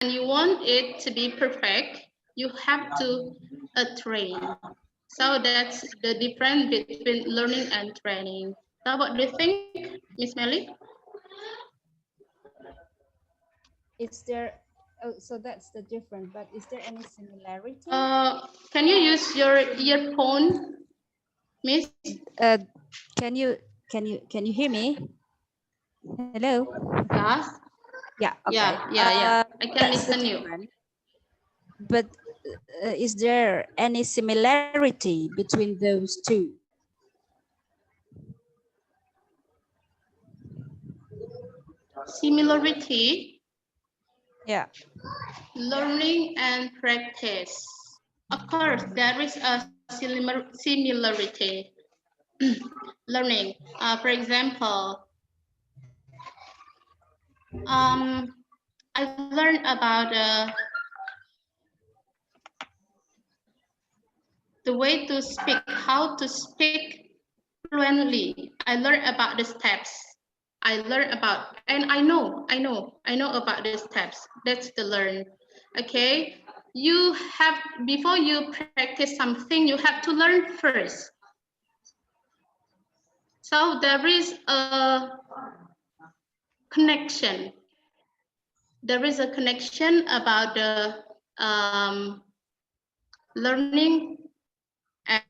and you want it to be perfect, you have to train. So that's the difference between learning and training. So what do you think, Miss Melly? Is there, oh, so that's the difference, but is there any similarity? Can you use your earphone, Miss? Uh, can you hear me? Hello? Yes. Yeah, okay. Yeah. I can That's the listen you. difference. But is there any similarity between those two? Similarity, Yeah. learning and practice. Of course, there is a similarity. Learning. For example, I learned about the way to speak, how to speak fluently. I learned about the steps. I learned about, and I know about the steps. That's the learn. Okay, you have, before you practice something, you have to learn first. So there is a connection. There is a connection about the learning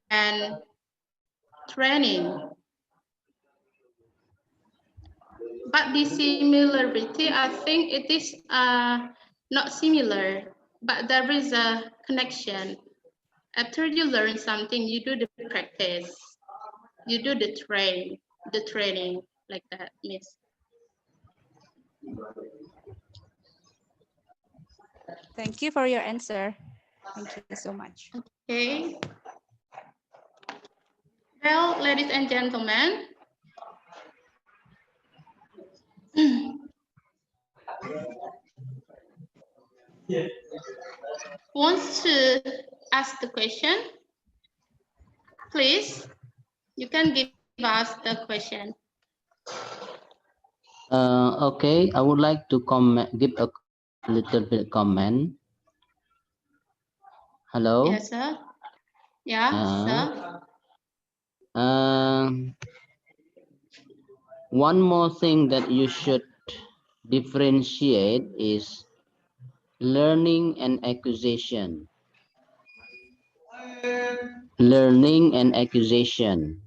and training. But the similarity, I think it is not similar, but there is a connection. After you learn something, you do the practice, you do the training like that, Miss. Thank you for your answer. Thank you so much. Okay. Well, ladies and gentlemen, wants to ask the question, please, you can give us the question. Okay, I would like to comment, give a little bit comment. Hello. Yes, sir. Yeah, sir. One more thing that you should differentiate is learning and accusation. Learning and accusation,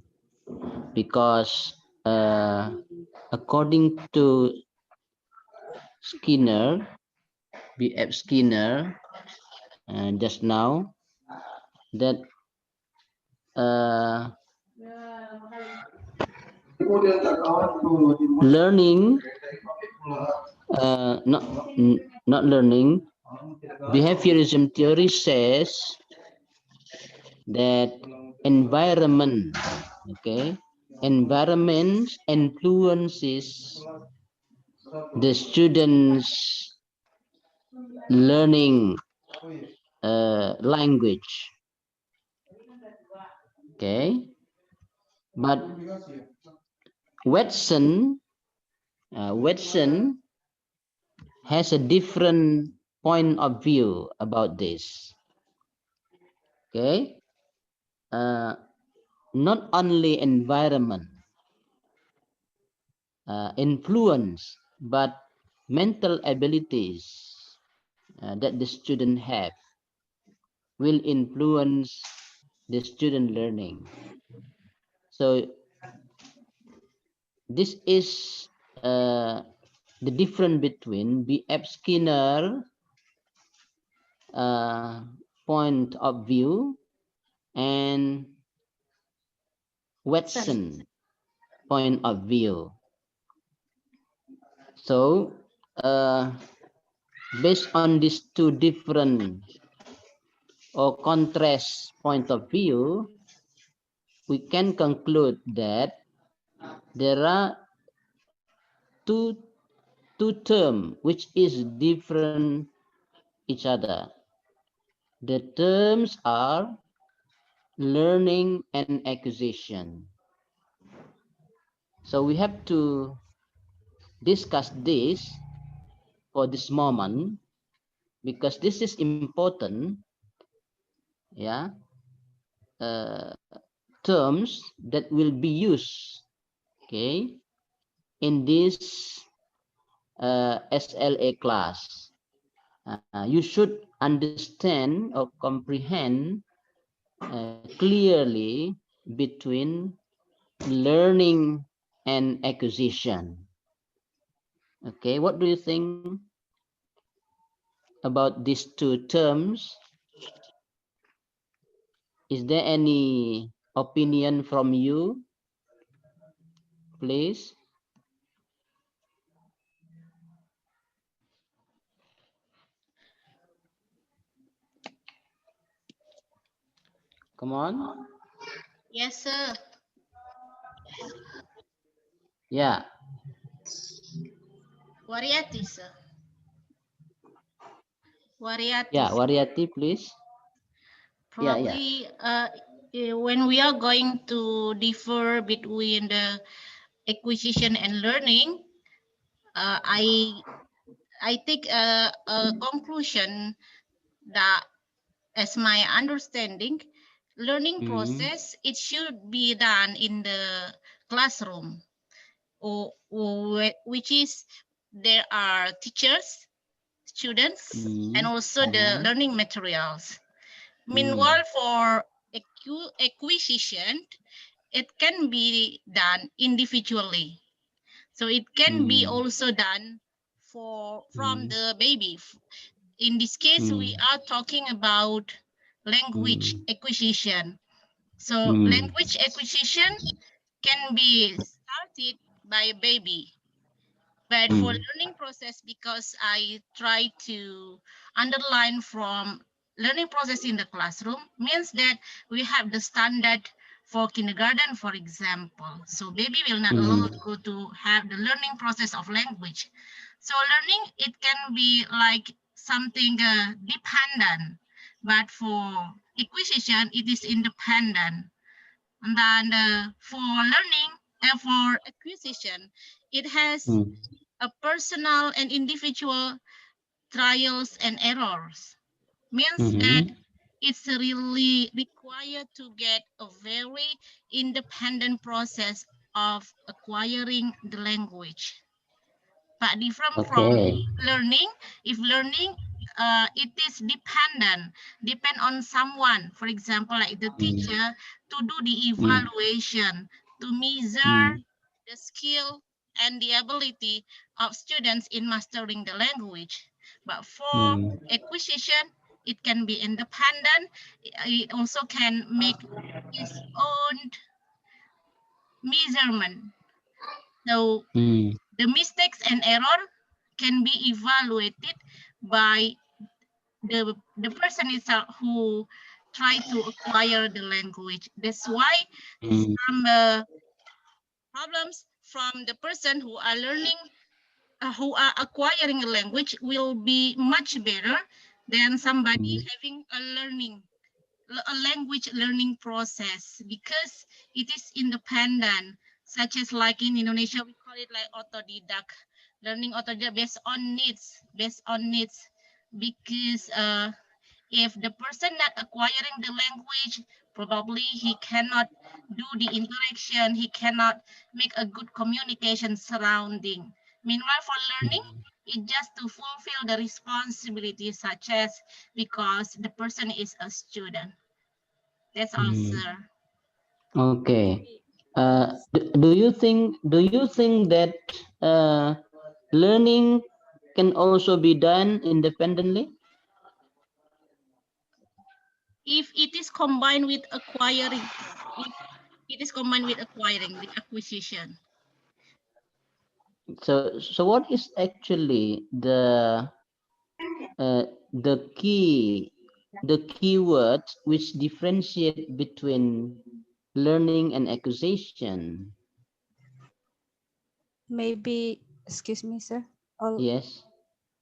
because according to Skinner, B.F. Skinner, just now, that learning, not learning, behaviorism theory says that environment, okay, environment influences the students learning language, okay, but Watson has a different point of view about this, okay. Not only environment influence, but mental abilities that the student have will influence the student learning. So this is the difference between B.F. Skinner point of view and Watson point of view. So based on these two different or contrast point of view, we can conclude that there are two terms which is different each other. The terms are learning and acquisition. So we have to discuss this for this moment. because this is important, yeah, terms that will be used, okay, in this SLA class. You should understand or comprehend clearly between learning and acquisition. Okay, what do you think about these two terms? Is there any opinion from you, please? Come on. Yes, sir. Yeah, Variety, sir. Variety, yeah, sir. Variety, please. Yeah. Probably when we are going to differ between the acquisition and learning, uh, I I take a conclusion that, as my understanding, learning Mhm. process it should be done in the classroom, or which is there are teachers, students, and Mhm. also the Mhm. learning materials. Mhm. Meanwhile, for acquisition, it can be done individually. So it can be Mhm. also done from Mhm. the baby. In this case, we Mhm. are talking about language Mhm. acquisition. So Mhm. language acquisition can be started by a baby. But for Mhm. learning process, because I try to underline from learning process in the classroom, means that we have the standard for kindergarten, for example. So baby will not allowed Mhm. go to have the learning process of language. So learning, it can be like something dependent, but for acquisition, it is independent. And then for learning and for acquisition, it has Mhm. a personal and individual trials and errors. Means that Mhm. it's really required to get a very independent process of acquiring the language. But different from Okay. learning, if learning it is depend on someone, for example like the Mhm. teacher, to do the Mhm. evaluation, to measure Mhm. the skill and the ability of students in mastering the language. But for Mhm. acquisition, it can be independent. It also can make its own measurement. So Mhm. the mistakes and error can be evaluated by the person itself who try to acquire the language. That's why Mhm. some problems from the person who are learning, who are acquiring a language will be much better than somebody Mhm. having a language learning process, because it is independent, such as like in Indonesia we call it like autodidact learning, autodidact based on needs, because if the person not acquiring the language, probably he cannot do the interaction, he cannot make a good communication surrounding. Meanwhile, for learning, it just to fulfill the responsibilities, such as because the person is a student. That's all, Mhm. sir. Okay. Do you think that learning can also be done independently? If it is combined with acquiring, if it is combined with acquiring the acquisition. So what is actually uh, the key the keywords which differentiate between learning and acquisition? Maybe, excuse me, sir, a, Yes.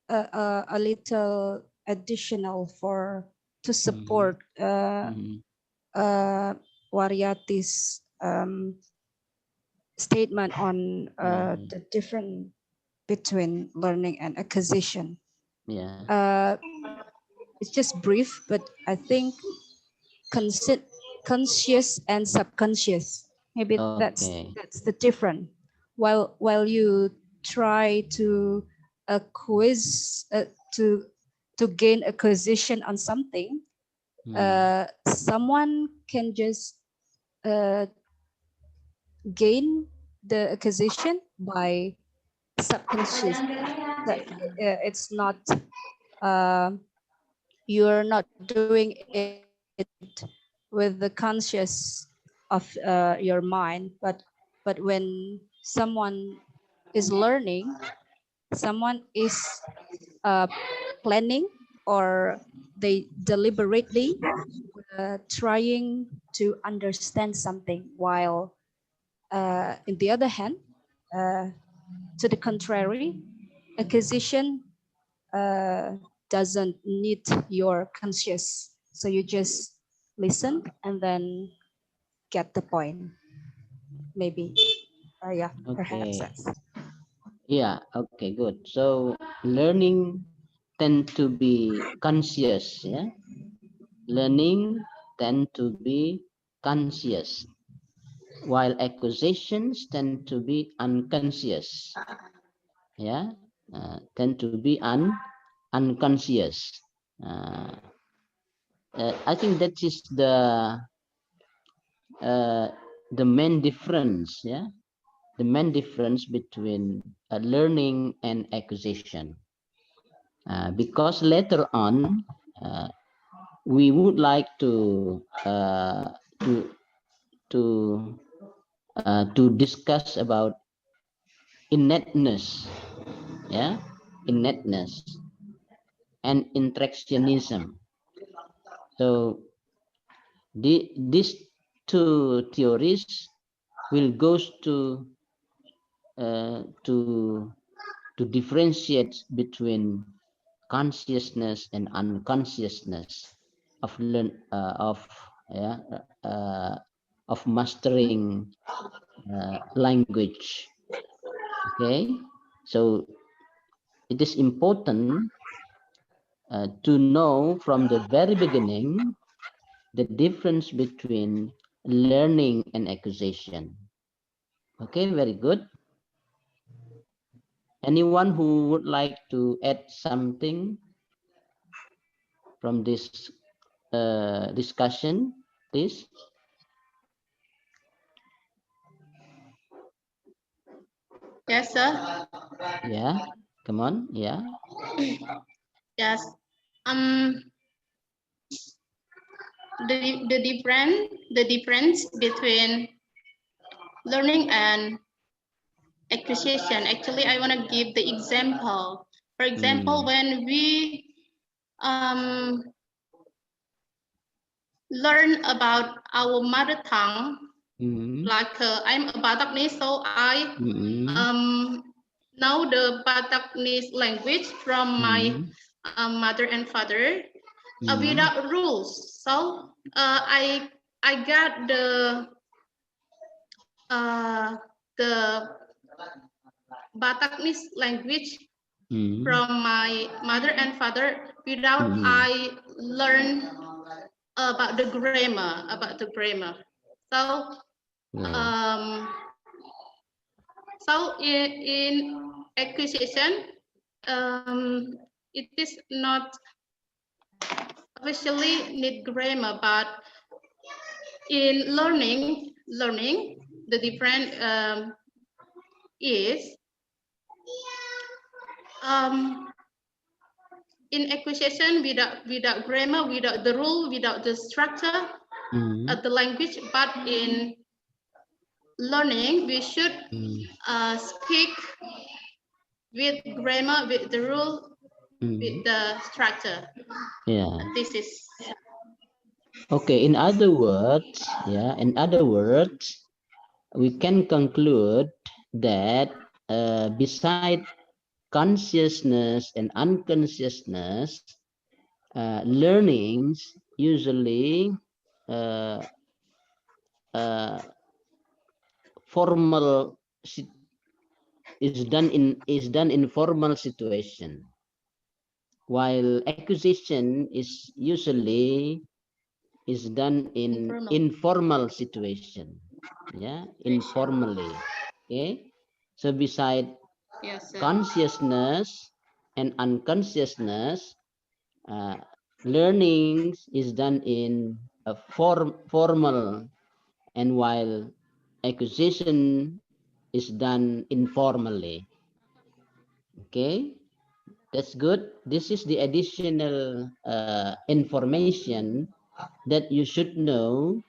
a little additional for to Mhm. support Mhm. Wariati's statement on Mhm. the difference between learning and acquisition. Yeah. Uh, it's just brief, but I think conscious and subconscious. Maybe that's Okay. the difference. While you try to quiz to gain acquisition on something, someone can just gain the acquisition by subconscious. That it's not you're not doing it with the conscious of your mind, but when someone is learning, someone is uh, planning, or they deliberately trying to understand something, while in the other hand, uh, to the contrary, acquisition doesn't need your conscious. So you just listen and then get the point. Maybe, yeah, perhaps Okay. that's. Yeah. Okay. Good. So learning tend to be conscious. Yeah. Learning tend to be conscious, while acquisitions tend to be unconscious. Yeah. Tend to be unconscious. Uh, I think that is uh, the main difference. Yeah, the main difference between learning and acquisition. Because later on, uh, we would like to to to discuss about innateness. Yeah, innateness and interactionism. So these two theories will goes uh, to to differentiate between consciousness and unconsciousness of learn yeah, uh, of mastering language. Okay, so it is important to know from the very beginning the difference between learning and acquisition. Okay, very good. Anyone who would like to add something from this discussion, please? Yes, sir. Yeah, come on. Yeah. Yes. Um, the difference between learning and acquisition. Actually, I want to give the example. For example, Mm. when we um, learn about our mother tongue, Mm. like I'm a Bataknese, so I Mm. know the Bataknese language from my Mm. mother and father Mm. without rules. So I got uh, the Bataknese language Mm. from my mother and father without Mm. I learn about the grammar. So Yeah. um, so in acquisition, it is not officially need grammar, but in learning, the different is um, in acquisition without grammar, without the rule, without the structure Mm. of the language, but in learning we should Mm. speak with grammar, with the rule, with Mm. the structure. Yeah. This is Okay. In other words, yeah. In other words, we can conclude that beside consciousness and unconsciousness, learnings usually uh, uh, formal is done in formal situation. while acquisition is usually is done in informal situation. Yeah, informally. Okay. So beside Yes, sir. consciousness and unconsciousness, uh, learning is done in a formal, and while acquisition is done informally. Okay, that's good. This is the additional information that you should know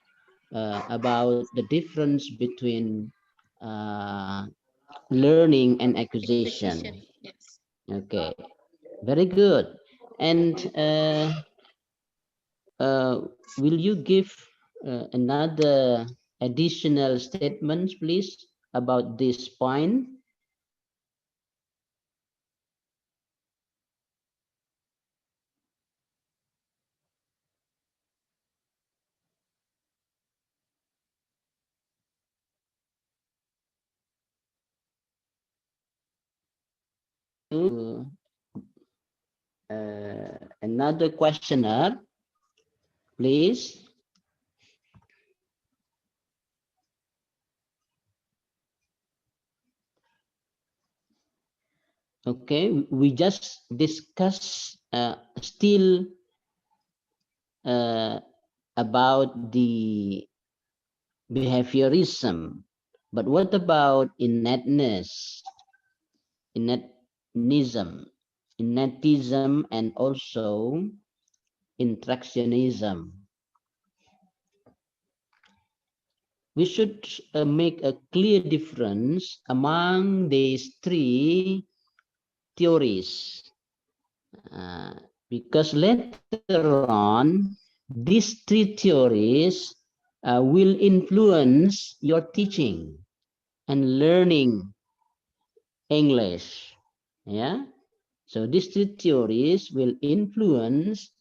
about the difference between uh, learning and acquisition. Acquisition. Yes. Okay, very good. And uh, will you give another additional statements, please, about this point? Another questioner, please. Okay, we just discuss still uh, about the behaviorism, but what about innatism, innatism, and also interactionism? We should make a clear difference among these three theories, uh, because later on these three theories will influence your teaching and learning English. Yeah, so these three theories will influence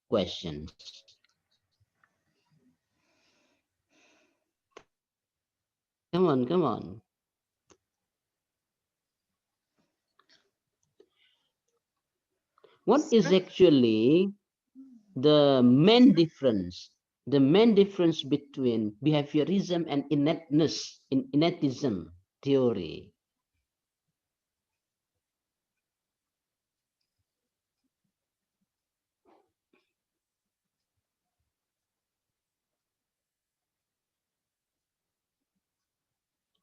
questions. Come on, come on. What is Sir? actually the main difference between behaviorism and innatism theory?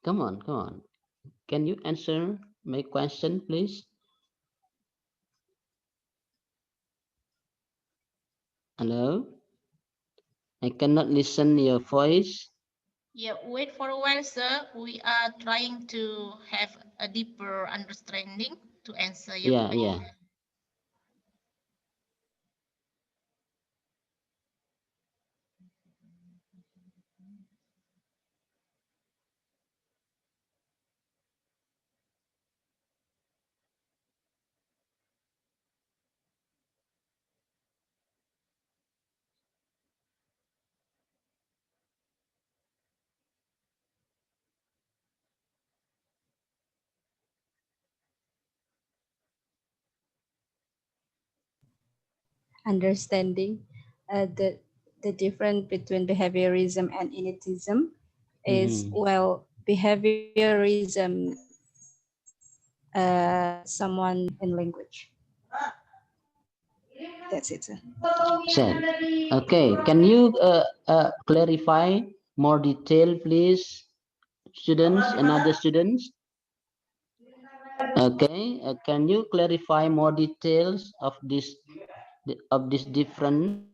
Come on, can you answer my question, please? Hello, I cannot listen your voice. Yeah, wait for a while, sir. We are trying to have a deeper understanding to answer your Yeah, question. yeah. Understanding the difference between behaviorism and innatism is, Mhm. well, behaviorism someone in language. That's it, sir. So, okay, can you clarify more detail, please, students and other students? Okay, can you clarify more details of this difference?